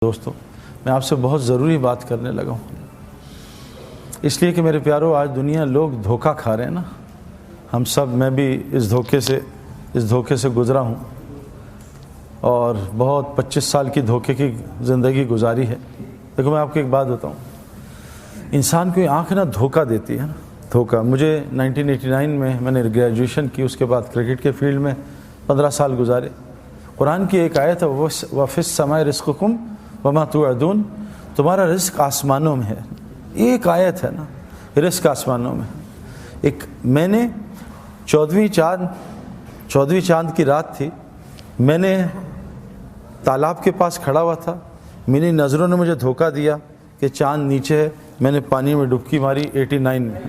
دوستوں میں آپ سے بہت ضروری بات کرنے لگا ہوں، اس لیے کہ میرے پیاروں آج دنیا لوگ دھوکہ کھا رہے ہیں نا، ہم سب، میں بھی اس دھوکے سے گزرا ہوں اور بہت 25 سال کی دھوکے کی زندگی گزاری ہے۔ دیکھو میں آپ کو ایک بات بتاؤں، انسان کو آنکھ نا دھوکہ دیتی ہے نا، دھوکہ۔ مجھے 1989 میں نے گریجویشن کی، اس کے بعد کرکٹ کے فیلڈ میں 15 سال گزارے۔ قرآن کی ایک آیت ہے وَفِي السَّمَاءِ رِزْقُكُمْ وَمَا تُوعَدُونَ، تمہارا رزق آسمانوں میں ہے۔ ایک آیت ہے نا، رزق آسمانوں میں۔ ایک میں نے 14ویں چاند کی رات تھی، میں نے تالاب کے پاس کھڑا ہوا تھا، میری نظروں نے مجھے دھوکہ دیا کہ چاند نیچے ہے، میں نے پانی میں ڈبکی ماری 89 میں۔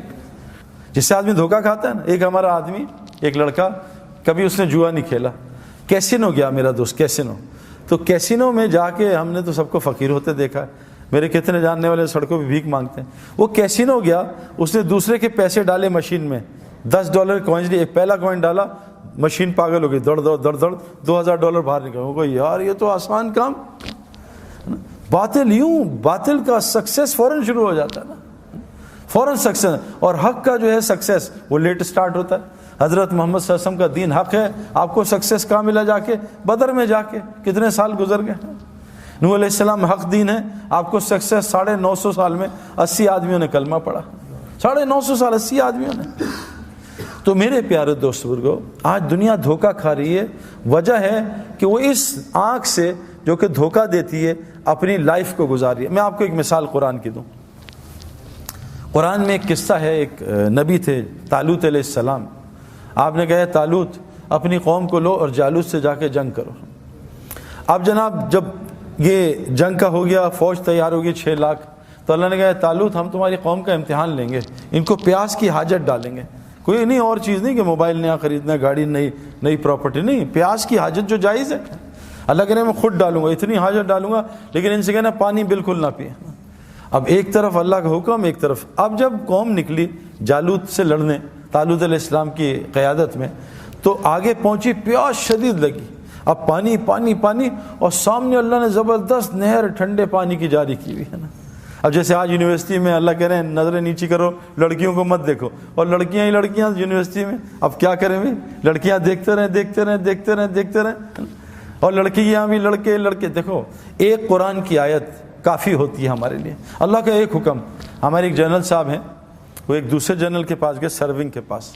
جس سے آدمی دھوکہ کھاتا ہے نا، ایک ہمارا آدمی، ایک لڑکا، کبھی اس نے جوا نہیں کھیلا، کیسینو گیا میرا دوست، کیسینو۔ تو کیسینو میں جا کے ہم نے تو سب کو فقیر ہوتے دیکھا ہے، میرے کتنے جاننے والے سڑکوں پہ بھیک مانگتے ہیں۔ وہ کیسینو گیا، اس نے دوسرے کے پیسے ڈالے مشین میں، $10 کوائنز لیے، ایک پہلا کوائن ڈالا، مشین پاگل ہو گئی، دوڑ $2000 باہر نکل۔ وہ کوئی یار یہ تو آسان کام، باطل کا سکسیس فوراً شروع ہو جاتا ہے نا، فوراً سکسیس، اور حق کا جو ہے سکسیس وہ لیٹ سٹارٹ ہوتا ہے۔ حضرت محمد صلی اللہ علیہ وسلم کا دین حق ہے، آپ کو سکسیس کہاں ملا؟ جا کے بدر میں جا کے، کتنے سال گزر گئے۔ نوح علیہ السلام حق دین ہے، آپ کو سکسیس 950 سال میں 80 آدمیوں نے کلمہ پڑھا، 950 سال 80 آدمیوں نے۔ تو میرے پیارے دوست بزرگو، آج دنیا دھوکہ کھا رہی ہے، وجہ ہے کہ وہ اس آنکھ سے جو کہ دھوکہ دیتی ہے اپنی لائف کو گزاری ہے۔ میں آپ کو ایک مثال قرآن کی دوں۔ قرآن میں ایک قصہ ہے، ایک نبی تھے طالوت علیہ السلام۔ آپ نے کہا طالوت اپنی قوم کو لو اور جالوت سے جا کے جنگ کرو۔ اب جناب جب یہ جنگ کا ہو گیا، فوج تیار ہوگی 6 لاکھ، تو اللہ نے کہا طالوت ہم تمہاری قوم کا امتحان لیں گے، ان کو پیاس کی حاجت ڈالیں گے، کوئی نہیں اور چیز نہیں کہ موبائل نیا خریدنا، گاڑی نئی پراپرٹی نہیں، پیاس کی حاجت جو جائز ہے۔ اللہ کہہ رہے میں خود ڈالوں گا، اتنی حاجت ڈالوں گا، لیکن ان سے کہنا پانی بالکل نہ پیے۔ اب ایک طرف اللہ کا حکم، ایک طرف اب جب قوم نکلی جالوت سے لڑنے طالوت علیہ السلام کی قیادت میں، تو آگے پہنچی، پیاس شدید لگی، اب پانی پانی پانی، اور سامنے اللہ نے زبردست نہر ٹھنڈے پانی کی جاری کی ہوئی ہے نا۔ اب جیسے آج یونیورسٹی میں اللہ کہہ رہے ہیں نظریں نیچی کرو، لڑکیوں کو مت دیکھو، اور لڑکیاں ہی لڑکیاں یونیورسٹی میں، اب کیا کریں بھائی، لڑکیاں دیکھتے رہیں، اور لڑکیاں بھی لڑکے۔ دیکھو ایک قرآن کی آیت کافی ہوتی ہے ہمارے لیے، اللہ کا ایک حکم۔ ہمارے ایک جنرل صاحب ہیں، وہ ایک دوسرے جنرل کے پاس گئے، سرونگ کے پاس،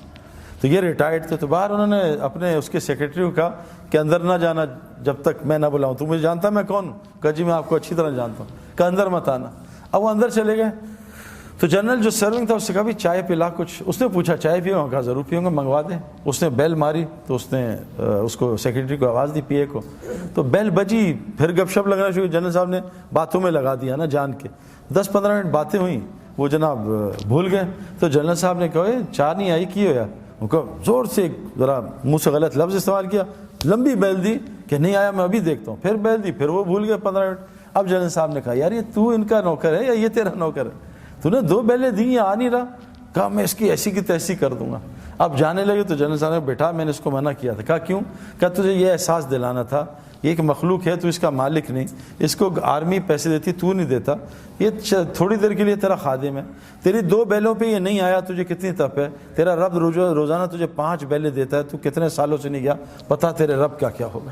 تو یہ ریٹائرڈ تھے، تو باہر انہوں نے اپنے اس کے سیکرٹری کو کہا کہ اندر نہ جانا جب تک میں نہ بلاؤں، تو مجھے جانتا میں کون ہوں؟ کہا جی میں آپ کو اچھی طرح جانتا ہوں، کہ اندر مت آنا۔ اب وہ اندر چلے گئے، تو جنرل جو سرونگ تھا اس سے کہا بھی چائے پلا کچھ، اس نے پوچھا چائے پیو؟ کہا ضرور پیوں گا، منگوا دیں۔ اس نے بیل ماری، تو اس نے اس کو سیکرٹری کو آواز دی، پی اے کو، تو بیل بجی، پھر گپ شپ لگنا شروع۔ جنرل صاحب نے باتوں میں لگا دیا نا جان کے، 10-15 منٹ باتیں ہوئیں، وہ جناب بھول گئے۔ تو جنرل صاحب نے کہا چائے نہیں آئی کی ہویا؟ ان کو زور سے ذرا منہ سے غلط لفظ استعمال کیا، لمبی بیل دی کہ نہیں آیا میں ابھی دیکھتا ہوں، پھر بیل دی، پھر وہ بھول گئے 15 منٹ۔ اب جنرل صاحب نے کہا یار یہ تو ان کا نوکر ہے یا یہ تیرا نوکر ہے؟ تو نے 2 بیلیں دی، یہ آ نہیں رہا۔ کہا میں اس کی ایسی کی تیسی کر دوں گا۔ اب جانے لگے تو جنرل صاحب نے بیٹا میں نے اس کو منع کیا تھا۔ کہا کیوں؟ کہا تجھے یہ احساس دلانا تھا یہ ایک مخلوق ہے، تو اس کا مالک نہیں، اس کو آرمی پیسے دیتی، تو نہیں دیتا، یہ تھوڑی دیر کے لیے تیرا خادم ہے، تیری 2 بیلوں پہ یہ نہیں آیا، تجھے کتنی تپ ہے؟ تیرا رب روزانہ تجھے 5 بیلیں دیتا ہے، تو کتنے سالوں سے نہیں گیا، پتہ تیرے رب کا کیا ہوگا۔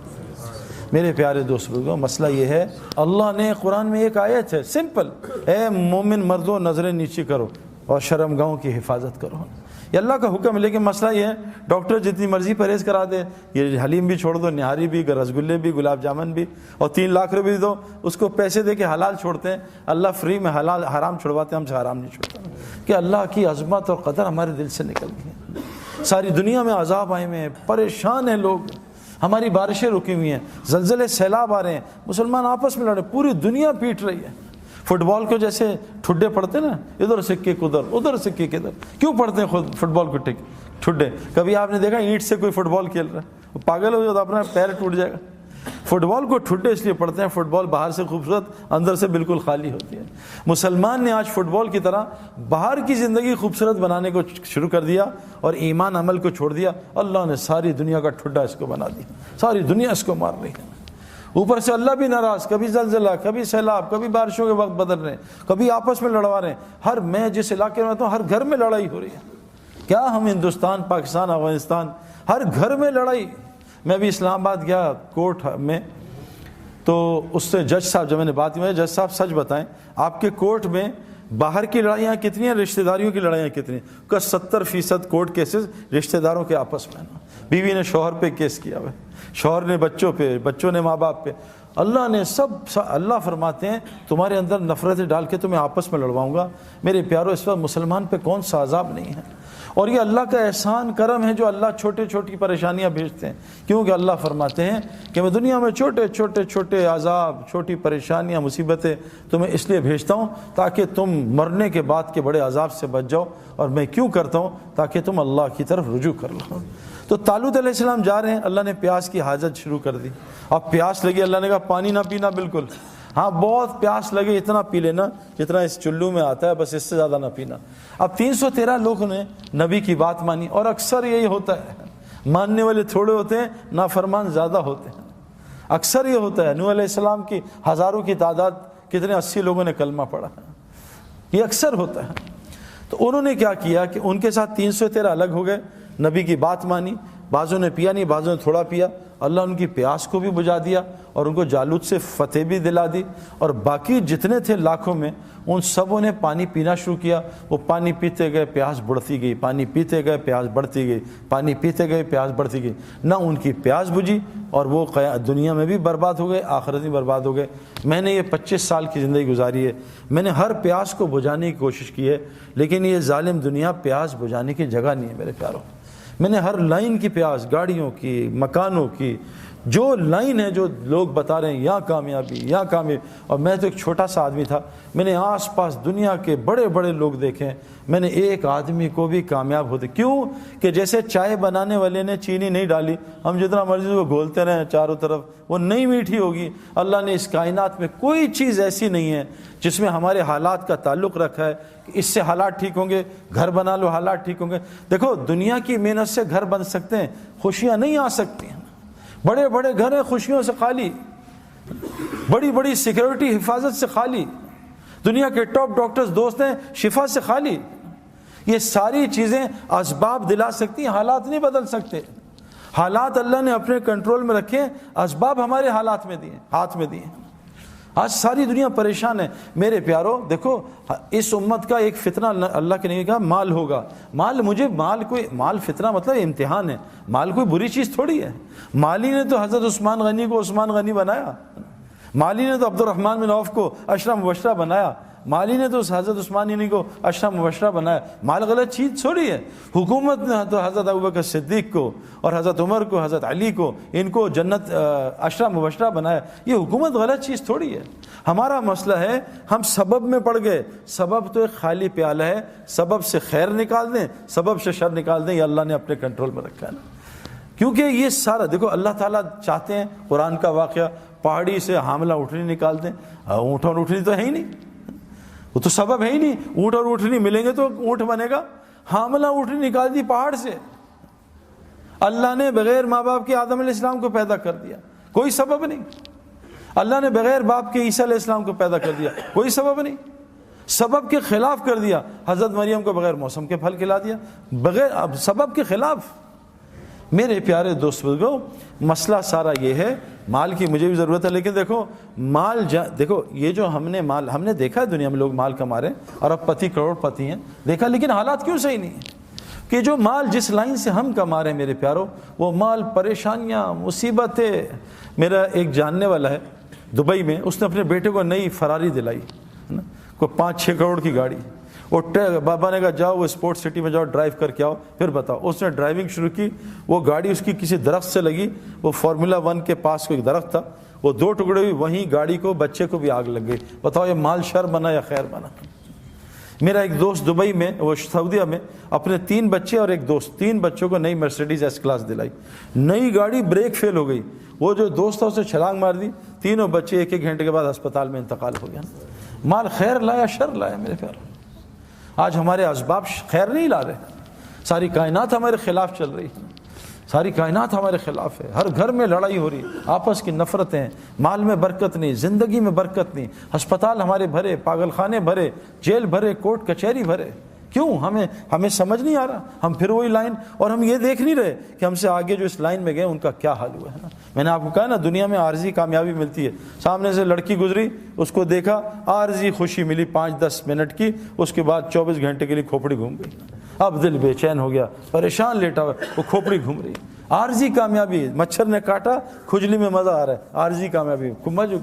میرے پیارے دوست بزرگوں، مسئلہ یہ ہے، اللہ نے قرآن میں ایک آیت ہے سمپل، اے مومن مردوں نظریں نیچی کرو اور شرمگاہوں کی حفاظت کرو، یہ اللہ کا حکم ہے۔ لیکن مسئلہ یہ ہے ڈاکٹر جتنی مرضی پرہیز کرا دے، یہ حلیم بھی چھوڑ دو، نہاری بھی، رسگلے بھی، گلاب جامن بھی، اور 3 لاکھ روپے دو، اس کو پیسے دے کے حلال چھوڑتے ہیں۔ اللہ فری میں حلال حرام چھڑواتے ہیں، ہم سے حرام نہیں چھوڑتا، کہ اللہ کی عظمت اور قدر ہمارے دل سے نکل گئی ہے۔ ساری دنیا میں عذاب آئے ہوئے ہیں، پریشان ہیں لوگ، ہماری بارشیں رکی ہوئی ہیں، زلزلے سیلاب آ رہے ہیں، مسلمان آپس میں لڑے، پوری دنیا پیٹ رہی ہے۔ فٹ بال کو جیسے ٹھڈے پڑتے نا، ادھر سے کک ادھر سے کک ادھر، کیوں پڑھتے ہیں خود فٹ بال کو ٹھڈے؟ کبھی آپ نے دیکھا اینٹ سے کوئی فٹ بال کھیل رہا ہے؟ پاگل ہو جائے تو اپنا پیر ٹوٹ جائے گا۔ فٹ بال کو ٹھڈے اس لیے پڑھتے ہیں، فٹ بال باہر سے خوبصورت، اندر سے بالکل خالی ہوتی ہے۔ مسلمان نے آج فٹ بال کی طرح باہر کی زندگی خوبصورت بنانے کو شروع کر دیا اور ایمان عمل کو چھوڑ دیا، اللہ نے ساری دنیا کا ٹھڈا اس کو بنا دیا، ساری دنیا اس کو مار رہی ہے۔ اوپر سے اللہ بھی ناراض، کبھی زلزلہ، کبھی سیلاب، کبھی بارشوں کے وقت بدل رہے ہیں، کبھی آپس میں لڑوا رہے ہیں۔ میں جس علاقے میں رہتا ہوں ہر گھر میں لڑائی ہو رہی ہے۔ کیا ہم ہندوستان، پاکستان، افغانستان، ہر گھر میں لڑائی۔ میں بھی اسلام آباد گیا کورٹ میں، تو اس سے جج صاحب، جب میں نے بات کی، جج صاحب سچ بتائیں آپ کے کورٹ میں باہر کی لڑائیاں کتنی ہیں، رشتہ داریوں کی لڑائیاں کتنی ہیں؟ کا 70% کورٹ کیسز رشتہ داروں کے آپس میں نا، بیوی نے شوہر پہ کیس کیا ہوا، شوہر نے بچوں پہ، بچوں نے ماں باپ پہ۔ اللہ نے اللہ فرماتے ہیں تمہارے اندر نفرتیں ڈال کے تمہیں آپس میں لڑواؤں گا۔ میرے پیارو، اس وقت مسلمان پہ کون سا عذاب نہیں ہے؟ اور یہ اللہ کا احسان کرم ہے جو اللہ چھوٹی چھوٹی پریشانیاں بھیجتے ہیں، کیونکہ اللہ فرماتے ہیں کہ میں دنیا میں چھوٹے چھوٹے چھوٹے عذاب، چھوٹی پریشانیاں، مصیبتیں تمہیں اس لیے بھیجتا ہوں تاکہ تم مرنے کے بعد کے بڑے عذاب سے بچ جاؤ۔ اور میں کیوں کرتا ہوں؟ تاکہ تم اللہ کی طرف رجوع کر لو۔ تو طالوت علیہ السلام جا رہے ہیں، اللہ نے پیاس کی حاجت شروع کر دی۔ اب پیاس لگی، اللہ نے کہا پانی نہ پینا بالکل، ہاں بہت پیاس لگے اتنا پی لینا جتنا اس چلو میں آتا ہے، بس اس سے زیادہ نہ پینا۔ اب 313 لوگوں نے نبی کی بات مانی، اور اکثر یہی ہوتا ہے، ماننے والے تھوڑے ہوتے ہیں، نافرمان زیادہ ہوتے ہیں۔ اکثر یہ ہوتا ہے۔ نوح علیہ السلام کی ہزاروں کی تعداد، کتنے 80 لوگوں نے کلمہ پڑھا، یہ اکثر ہوتا ہے۔ تو انہوں نے کیا کیا کہ ان کے ساتھ 313 الگ ہو گئے، نبی کی بات مانی، بعضوں نے پیا نہیں، بعضوں نے تھوڑا پیا۔ اللہ ان کی پیاس کو بھی بجھا دیا اور ان کو جالوت سے فتح بھی دلا دی، اور باقی جتنے تھے لاکھوں میں ان سبوں نے پانی پینا شروع کیا۔ وہ پانی پیتے گئے، پیاس بڑھتی گئی، پانی پیتے گئے، پیاس بڑھتی گئی، پانی پیتے گئے، پیاس بڑھتی گئی۔ نہ ان کی پیاس بجھی، اور وہ دنیا میں بھی برباد ہو گئے، آخرت میں برباد ہو گئے۔ میں نے یہ 25 سال کی زندگی گزاری ہے، میں نے ہر پیاس کو بجھانے کی کوشش کی ہے، لیکن یہ ظالم دنیا پیاس بجھانے کی جگہ نہیں ہے میرے پیاروں۔ میں نے ہر لائن کی پیاس، گاڑیوں کی، مکانوں کی، جو لائن ہے، جو لوگ بتا رہے ہیں یہاں کامیابی، یہاں کامیابی، اور میں تو ایک چھوٹا سا آدمی تھا، میں نے آس پاس دنیا کے بڑے بڑے لوگ دیکھے، میں نے ایک آدمی کو بھی کامیاب ہوتے، کیوں کہ جیسے چائے بنانے والے نے چینی نہیں ڈالی، ہم جتنا مرضی وہ گھولتے رہیں چاروں طرف، وہ نہیں میٹھی ہوگی۔ اللہ نے اس کائنات میں کوئی چیز ایسی نہیں ہے جس میں ہمارے حالات کا تعلق رکھا ہے کہ اس سے حالات ٹھیک ہوں گے، گھر بنا لو حالات ٹھیک ہوں گے۔ دیکھو دنیا کی محنت سے گھر بن سکتے ہیں، خوشیاں نہیں آ سکتی ہیں۔ بڑے بڑے گھر ہیں خوشیوں سے خالی، بڑی بڑی سیکیورٹی حفاظت سے خالی، دنیا کے ٹاپ ڈاکٹرز دوست ہیں شفا سے خالی۔ یہ ساری چیزیں اسباب دلا سکتی ہیں، حالات نہیں بدل سکتے۔ حالات اللہ نے اپنے کنٹرول میں رکھے، اسباب ہمارے حالات میں دیے، ہاتھ میں دیے۔ آج ساری دنیا پریشان ہے میرے پیارو۔ دیکھو اس امت کا ایک فتنہ اللہ کے نبی کہا مال ہوگا۔ مال فتنہ مطلب امتحان ہے، مال کوئی بری چیز تھوڑی ہے۔ مالی نے تو حضرت عثمان غنی کو عثمان غنی بنایا، مالی نے تو عبد الرحمن بن عوف کو عشرہ مبشرہ بنایا، مالی نے تو حضرت عثمان غنی کو عشرہ مبشرہ بنایا۔ مال غلط چیز تھوڑی ہے۔ حکومت نے تو حضرت ابوبکر صدیق کو اور حضرت عمر کو، حضرت علی کو، ان کو جنت عشرہ مبشرہ بنایا۔ یہ حکومت غلط چیز تھوڑی ہے۔ ہمارا مسئلہ ہے ہم سبب میں پڑ گئے۔ سبب تو ایک خالی پیالہ ہے، سبب سے خیر نکال دیں، سبب سے شر نکال دیں، یہ اللہ نے اپنے کنٹرول میں رکھا ہے نا۔ کیونکہ یہ سارا دیکھو اللہ تعالیٰ چاہتے ہیں، قرآن کا واقعہ، پہاڑی سے حاملہ اونٹنی نکال دیں۔ اونٹ اور اونٹنی تو ہے ہی نہیں، وہ تو سبب ہے ہی نہیں۔ اونٹ اور اونٹنی ملیں گے تو اونٹ بنے گا۔ حاملہ اونٹنی نکال دی پہاڑ سے۔ اللہ نے بغیر ماں باپ کے آدم علیہ السلام کو پیدا کر دیا، کوئی سبب نہیں۔ اللہ نے بغیر باپ کے عیسیٰ علیہ السلام کو پیدا کر دیا، کوئی سبب نہیں۔ سبب کے خلاف کر دیا، حضرت مریم کو بغیر موسم کے پھل کھلا دیا، بغیر اب سبب کے خلاف۔ میرے پیارے دوست بزرگوں، مسئلہ سارا یہ ہے، مال کی مجھے بھی ضرورت ہے، لیکن دیکھو مال دیکھو یہ جو ہم نے دیکھا ہے دنیا میں لوگ مال کما رہے ہیں، ارب پتی کروڑ پتی ہیں، دیکھا، لیکن حالات کیوں صحیح نہیں ہیں؟ کہ جو مال جس لائن سے ہم کما رہے ہیں میرے پیاروں، وہ مال پریشانیاں، مصیبتیں۔ میرا ایک جاننے والا ہے دبئی میں، اس نے اپنے بیٹے کو نئی فراری دلائی، کوئی 5-6 کروڑ کی گاڑی۔ وہ بابا نے کہا جاؤ وہ اسپورٹ سٹی میں جاؤ ڈرائیو کر کے آؤ، پھر بتاؤ۔ اس نے ڈرائیونگ شروع کی، وہ گاڑی اس کی کسی درخت سے لگی، وہ فارمولا 1 کے پاس کوئی درخت تھا، وہ 2 ٹکڑے ہوئی، وہیں گاڑی کو، بچے کو بھی آگ لگ گئی۔ بتاؤ یہ مال شر بنا یا خیر بنا؟ میرا ایک دوست دبئی میں، وہ سعودیہ میں، اپنے 3 بچے اور ایک دوست، 3 بچوں کو نئی مرسیڈیز ایس کلاس دلائی، نئی گاڑی، بریک فیل ہو گئی، وہ جو دوست تھا اسے چھلانگ مار دی، تینوں بچے 1-1 گھنٹے کے بعد اسپتال میں انتقال ہو گیا۔ مال خیر لایا شر لایا میرے پیاروں؟ آج ہمارے اسباب خیر نہیں لا رہے، ساری کائنات ہمارے خلاف چل رہی ہے۔ ساری کائنات ہمارے خلاف ہے، ہر گھر میں لڑائی ہو رہی ہے، آپس کی نفرتیں، مال میں برکت نہیں، زندگی میں برکت نہیں، ہسپتال ہمارے بھرے، پاگل خانے بھرے، جیل بھرے، کورٹ کچہری بھرے. کیوں؟ ہمیں سمجھ نہیں آ رہا. ہم پھر وہی لائن، اور ہم یہ دیکھ نہیں رہے کہ ہم سے آگے جو اس لائن میں گئے ان کا کیا حال ہوا ہے نا. میں نے آپ کو کہا نا، دنیا میں عارضی کامیابی ملتی ہے. سامنے سے لڑکی گزری، اس کو دیکھا، عارضی خوشی ملی 5-10 منٹ کی، اس کے بعد 24 گھنٹے کے لیے کھوپڑی گھوم گئی. اب دل بے چین ہو گیا، پریشان لیٹا ہوا، وہ کھوپڑی گھوم رہی. عارضی کامیابی، مچھر نے کاٹا، کھجلی میں مزہ آ رہا ہے، عارضی کامیابی،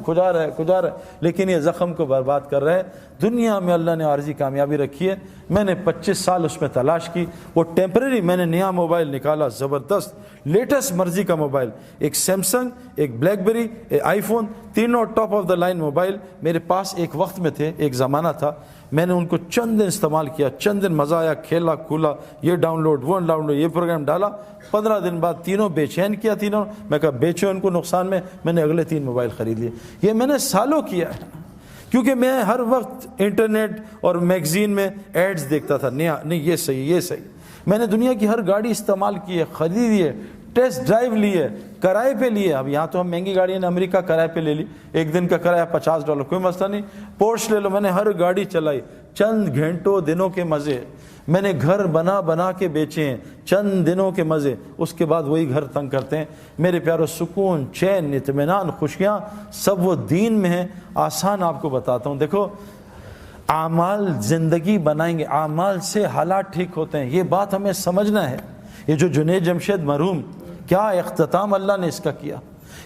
کھجا رہا ہے، لیکن یہ زخم کو برباد کر رہا ہے. دنیا میں اللہ نے عارضی کامیابی رکھی ہے. میں نے 25 سال اس میں تلاش کی، وہ ٹیمپریری. میں نے نیا موبائل نکالا، زبردست لیٹسٹ مرضی کا موبائل، ایک سیمسنگ، ایک بلیک بیری، ایک آئی فون، تینوں top of the line mobile میرے پاس ایک وقت میں تھے، ایک زمانہ تھا. میں نے ان کو چند دن استعمال کیا، چند دن مزہ آیا، کھیلا کھولا، یہ ڈاؤن لوڈ، وہ ڈاؤن لوڈ، یہ پروگرام ڈالا. 15 دن بعد تینوں بے چین کیا. تینوں میں کہا بیچو ان کو نقصان میں نے اگلے 3 موبائل خرید لیے. یہ میں نے سالوں کیا ہے، کیونکہ میں ہر وقت انٹرنیٹ اور میگزین میں ایڈز دیکھتا تھا، نہیں یہ صحیح، یہ صحیح. میں نے دنیا کی ہر گاڑی استعمال کی ہے، خریدی ہے، ٹیسٹ ڈرائیو لی ہے، کرائے پہ لیے. اب یہاں تو ہم مہنگی گاڑی نے امریکہ کرائے پہ لے لی، ایک دن کا کرایہ $50، کوئی مسئلہ نہیں. پورش لے لو. میں نے ہر گاڑی چلائی، چند گھنٹوں دنوں کے مزے. میں نے گھر بنا کے بیچے ہیں، چند دنوں کے مزے. اس کے بعد وہی گھر تنگ کرتے ہیں. میرے پیارو، سکون، چین، اطمینان، خوشیاں سب وہ دین میں ہیں. آسان آپ کو بتاتا ہوں. دیکھو، اعمال زندگی بنائیں گے، اعمال سے حالات ٹھیک ہوتے ہیں. یہ بات ہمیں سمجھنا ہے. یہ جو جنید جمشید مرحوم، کیا اختتام اللہ نے اس کا کیا.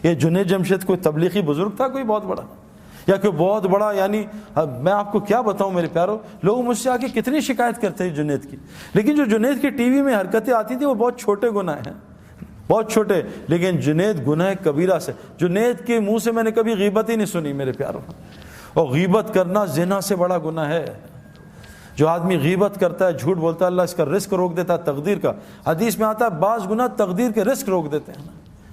یہ جنید جمشید کوئی تبلیغی بزرگ تھا کوئی بہت بڑا، یا کوئی بہت بڑا، یعنی میں آپ کو کیا بتاؤں میرے پیارو. لوگ مجھ سے آ کے کتنی شکایت کرتے ہیں جنید کی، لیکن جو جنید کی ٹی وی میں حرکتیں آتی تھیں وہ بہت چھوٹے گناہ ہیں، بہت چھوٹے. لیکن جنید گناہ کبیرہ سے، جنید کے منہ سے میں نے کبھی غیبت ہی نہیں سنی میرے پیارو. اور غیبت کرنا زنا سے بڑا گناہ ہے. جو آدمی غیبت کرتا ہے، جھوٹ بولتا ہے، اللہ اس کا رزق روک دیتا ہے تقدیر کا. حدیث میں آتا ہے بعض گناہ تقدیر کے رزق روک دیتے ہیں،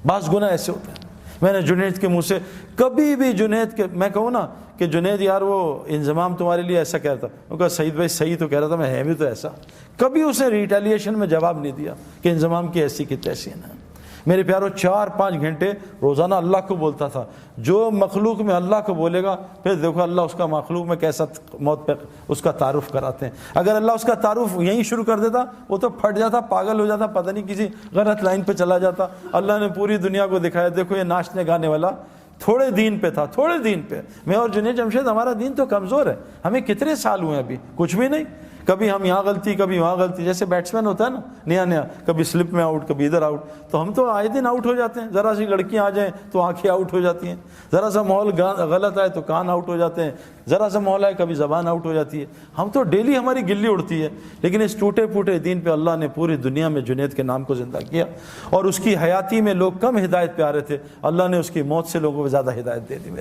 بعض گناہ ایسے ہوتے ہیں. میں نے جنید کے منہ سے کبھی بھی، جنید کے میں کہوں نا کہ جنید یار وہ انضمام تمہارے لیے ایسا کہہ رہا تھا، وہ کہا سعید بھائی صحیح تو کہہ رہا تھا، میں ہے بھی تو ایسا. کبھی اس نے ریٹیلیشن میں جواب نہیں دیا کہ انضمام کی ایسی کی تیسی ہے. میرے پیارو، 4-5 گھنٹے روزانہ اللہ کو بولتا تھا. جو مخلوق میں اللہ کو بولے گا، پھر دیکھو اللہ اس کا مخلوق میں کیسا موت پہ اس کا تعارف کراتے ہیں. اگر اللہ اس کا تعارف یہیں شروع کر دیتا، وہ تو پھٹ جاتا، پاگل ہو جاتا، پتہ نہیں کسی غلط لائن پہ چلا جاتا. اللہ نے پوری دنیا کو دکھایا، دیکھو یہ ناچنے گانے والا تھوڑے دین پہ تھا، تھوڑے دین پہ. میں اور جنید جمشید، ہمارا دین تو کمزور ہے. ہمیں کتنے سال ہوئے ابھی، کچھ بھی نہیں. کبھی ہم یہاں غلطی، کبھی وہاں غلطی. جیسے بیٹسمین ہوتا ہے نا، نیا کبھی سلپ میں آؤٹ، کبھی ادھر آؤٹ. تو ہم تو آئے دن آؤٹ ہو جاتے ہیں. ذرا سی لڑکیاں آ جائیں تو آنکھیں آؤٹ ہو جاتی ہیں، ذرا سا ماحول غلط آئے تو کان آؤٹ ہو جاتے ہیں، ذرا سا ماحول آئے کبھی زبان آؤٹ ہو جاتی ہے. ہم تو ڈیلی ہماری گلی اڑتی ہے. لیکن اس ٹوٹے پھوٹے دین پہ اللہ نے پوری دنیا میں جنید کے نام کو زندہ کیا. اور اس کی حیاتی میں لوگ کم ہدایت پہ آ رہے تھے، اللہ نے اس کی موت سے لوگوں کو زیادہ ہدایت دے دی.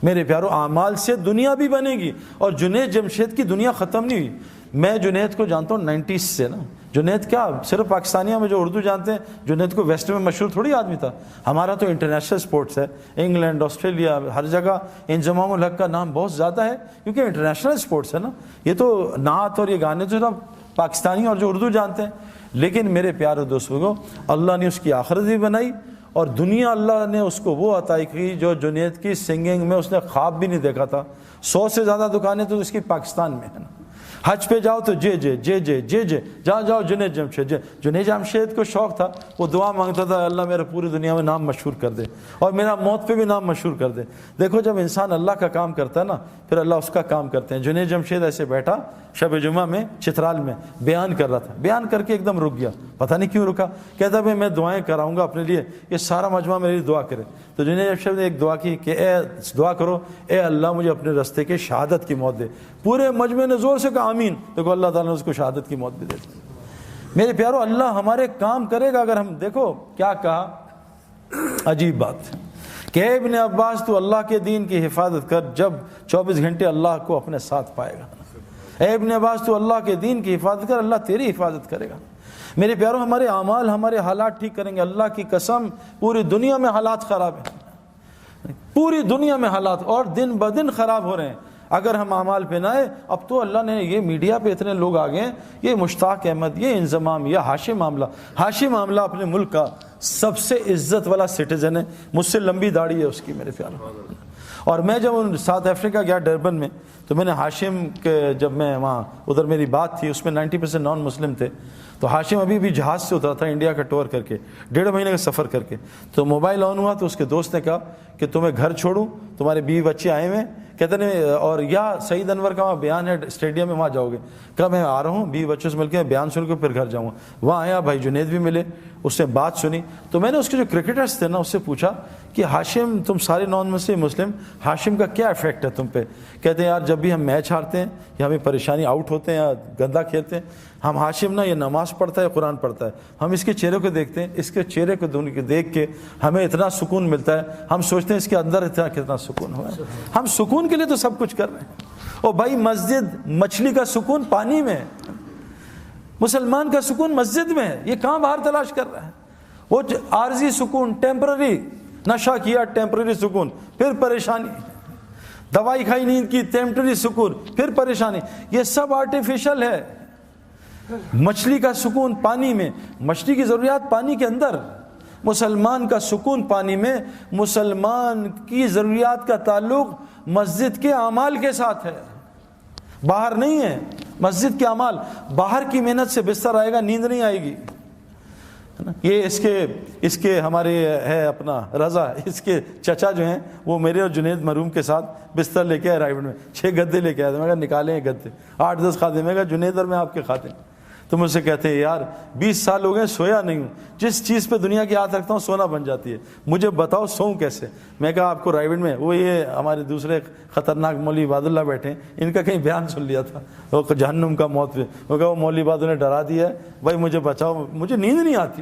میرے پیارو، اعمال سے دنیا بھی بنے گی. اور جنید جمشید کی دنیا ختم نہیں ہوئی. میں جنید کو جانتا ہوں 90s سے نا. جنید کیا صرف پاکستانیوں میں جو اردو جانتے ہیں، جنید کو ویسٹ میں مشہور تھوڑی آدمی تھا. ہمارا تو انٹرنیشنل سپورٹس ہے، انگلینڈ، آسٹریلیا، ہر جگہ انضمام الحق کا نام بہت زیادہ ہے، کیونکہ انٹرنیشنل سپورٹس ہے نا. یہ تو نعت اور یہ گانے تو سب پاکستانی اور جو اردو جانتے ہیں. لیکن میرے پیارے دوستوں کو اللہ نے اس کی آخرت بھی بنائی، اور دنیا اللہ نے اس کو وہ عطا کی جو جنید کی سنگنگ میں اس نے خواب بھی نہیں دیکھا تھا. 100 سے زیادہ دکانیں تو اس کی پاکستان میں ہیں نا. حج پہ جاؤ تو جے جے جے جے جے جے، جہاں جاؤ جنید جمشید. جنید جمشید کو شوق تھا، وہ دعا مانگتا تھا اللہ میرا پوری دنیا میں نام مشہور کر دے، اور میرا موت پہ بھی نام مشہور کر دے. دیکھو جب انسان اللہ کا کام کرتا ہے نا، پھر اللہ اس کا کام کرتے ہیں. جنید جمشید ایسے بیٹھا شب جمعہ میں چترال میں بیان کر رہا تھا، بیان کر کے ایک دم رک گیا. پتہ نہیں کیوں رکا. کہتا بھائی میں دعائیں کراؤں گا اپنے لیے، یہ سارا مجمع میرے لیے دعا کرے. تو جنید جمشید نے ایک دعا کی کہ اے دعا کرو، اے اللہ مجھے اپنے رستے کے شہادت کی موت دے. پورے مجمع نے زور سے کہا آمین. دیکھو اللہ تعالیٰ نے اس کو شہادت کی موت بھی دے دی. میرے پیارو، اللہ ہمارے کام کرے گا اگر ہم. دیکھو کیا کہا، عجیب بات کہ اے ابن عباس تو اللہ کے دین کی حفاظت کر، جب 24 گھنٹے اللہ کو اپنے ساتھ پائے گا. اے ابن عباس تو اللہ کے دین کی حفاظت کر، اللہ تیری حفاظت کرے گا. میرے پیارو، ہمارے اعمال ہمارے حالات ٹھیک کریں گے. اللہ کی قسم پوری دنیا میں حالات خراب ہیں، پوری دنیا میں حالات اور دن بدن خراب ہو رہے ہیں. اگر ہم اعمال پہ نہ آئے. اب تو اللہ نے یہ میڈیا پہ اتنے لوگ آ گئے ہیں, یہ مشتاق احمد, یہ انضمام, یہ ہاشم معاملہ اپنے ملک کا سب سے عزت والا سٹیزن ہے, مجھ سے لمبی داڑھی ہے اس کی میرے پیارے. اور میں جب ساؤتھ افریقہ گیا ڈربن میں, تو میں نے ہاشم کے, جب میں وہاں ادھر میری بات تھی, اس میں 90% نان مسلم تھے. تو ہاشم ابھی بھی جہاز سے اترا تھا انڈیا کا ٹور کر کے, 1.5 مہینے کا سفر کر کے. تو موبائل آن ہوا تو اس کے دوست نے کہا کہ تمہیں گھر چھوڑوں, تمہارے بیوی بچے آئے ہوئے ہیں, کہتے ہیں اور یا سعید انور کا وہاں بیان ہے اسٹیڈیم میں, وہاں جاؤ گے. کہا میں آ رہا ہوں, بیوی بچوں سے مل کے بیان سن کے پھر گھر جاؤں گا. وہاں آیا, بھائی جنید بھی ملے, اس نے بات سنی. تو میں نے اس کے جو کرکٹرز تھے نا, اس سے پوچھا کہ ہاشم, تم سارے نان مسلم, ہاشم کا کیا افیکٹ ہے تم پہ؟ کہتے ہیں یار جب بھی ہم میچ ہارتے ہیں یا ہمیں پریشانی, آؤٹ ہوتے ہیں یا گندا کھیلتے ہیں, ہم ہاشم نا یہ نماز پڑھتا ہے, قرآن پڑھتا ہے, ہم اس کے چہرے کو دیکھتے ہیں, اس کے چہرے کو دیکھ کے ہمیں اتنا سکون ملتا ہے, ہم سوچتے ہیں اس کے اندر کتنا سکون ہوا ہے. ہم سکون کے لیے تو سب کچھ کر رہے ہیں. اور بھائی مسجد, مچھلی کا سکون پانی میں ہے, مسلمان کا سکون مسجد میں ہے. یہ کہاں باہر تلاش کر رہا ہے؟ وہ عارضی سکون, ٹیمپرری, نشہ کیا ٹیمپرری سکون, پھر پریشانی, دوائی کھائی نیند کی ٹیمپرری سکون, پھر پریشانی. یہ سب آرٹیفیشل ہے. مچھلی کا سکون پانی میں, مچھلی کی ضروریات پانی کے اندر, مسلمان کا سکون پانی میں. مسلمان کی ضروریات کا تعلق مسجد کے اعمال کے ساتھ ہے, باہر نہیں ہے. مسجد کے اعمال, باہر کی محنت سے بستر آئے گا, نیند نہیں آئے گی. یہ اس کے ہمارے ہے اپنا رضا, اس کے چچا جو ہیں وہ میرے اور جنید مرحوم کے ساتھ بستر لے کے آئے رائبڈ میں, 6 گدے لے کے آئے. میں کہا نکالیں گدے, 8-10 کھاتے. میں کہا جنید اور میں آپ کے کھاتے ہیں. تو مجھ سے کہتے ہیں یار 20 سال ہو گئے سویا نہیں ہوں, جس چیز پہ دنیا کی ہاتھ رکھتا ہوں سونا بن جاتی ہے, مجھے بتاؤ سوؤں کیسے. میں کہا آپ کو رائبڈ میں وہ یہ ہمارے دوسرے خطرناک مولوی عباد اللہ بیٹھے ہیں, ان کا کہیں بیان سن لیا تھا, وہ جہنم کا موت پہ. وہ کہا وہ مولوی عباد نے ڈرا دیا ہے, بھائی مجھے بچاؤ, مجھے نیند نہیں آتی.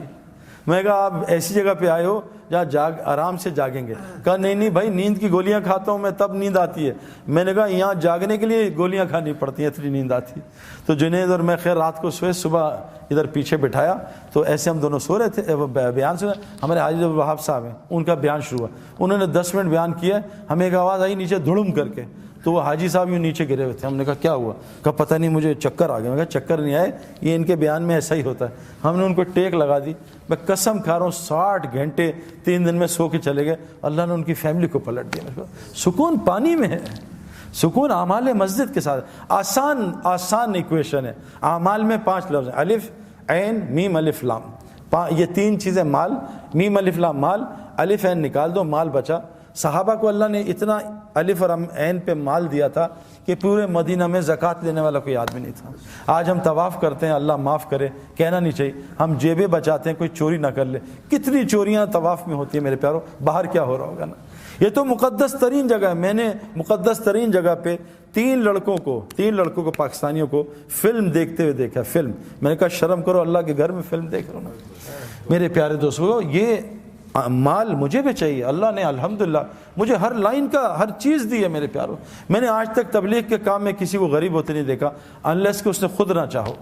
میں کہا آپ ایسی جگہ پہ آئے ہو جہاں آرام سے جاگیں گے. کہا نہیں بھائی, نیند کی گولیاں کھاتا ہوں میں تب نیند آتی ہے. میں نے کہا یہاں جاگنے کے لیے گولیاں کھانی پڑتی ہیں, اتنی نیند آتی ہے. تو جنید اور میں خیر رات کو سوئے, صبح ادھر پیچھے بٹھایا, تو ایسے ہم دونوں سو رہے تھے, بیان سنا. ہمارے حاجی وہاب صاحب ہیں, ان کا بیان شروع ہوا, انہوں نے 10 منٹ بیان کیا, ہمیں ایک آواز آئی نیچے دھڑم کر کے. تو وہ حاجی صاحب یوں نیچے گرے ہوئے تھے. ہم نے کہا کیا ہوا؟ کہا پتہ نہیں مجھے چکر آ گیا. میں کہا چکر نہیں آئے, یہ ان کے بیان میں ایسا ہی ہوتا ہے. ہم نے ان کو ٹیک لگا دی. میں قسم کھا رہا ہوں 60 گھنٹے 3 دن میں سو کے چلے گئے. اللہ نے ان کی فیملی کو پلٹ دیا. سکون پانی میں ہے, سکون اعمال مسجد کے ساتھ. آسان ایکویشن ہے. اعمال میں 5 لفظ ہیں, الف عین میم الف لام. یہ 3 چیزیں, مال, میم الف لام مال, الف عین نکال دو مال بچا. صحابہ کو اللہ نے اتنا الف اور عین پہ مال دیا تھا کہ پورے مدینہ میں زکوٰۃ لینے والا کوئی آدمی نہیں تھا. آج ہم طواف کرتے ہیں, اللہ معاف کرے, کہنا نہیں چاہیے, ہم جیبیں بچاتے ہیں کوئی چوری نہ کر لے. کتنی چوریاں طواف میں ہوتی ہیں میرے پیاروں, باہر کیا ہو رہا ہوگا نا. یہ تو مقدس ترین جگہ ہے. میں نے مقدس ترین جگہ پہ 3 لڑکوں کو پاکستانیوں کو فلم دیکھتے ہوئے دیکھا. فلم, میں نے کہا شرم کرو, اللہ کے گھر میں فلم دیکھ رہا ہوں نا. میرے پیارے دوستو, یہ مال مجھے بھی چاہیے. اللہ نے الحمدللہ مجھے ہر لائن کا ہر چیز دی ہے میرے پیاروں. میں نے آج تک تبلیغ کے کام میں کسی کو غریب ہوتے نہیں دیکھا, انلیس کہ اس نے خود نہ چاہو.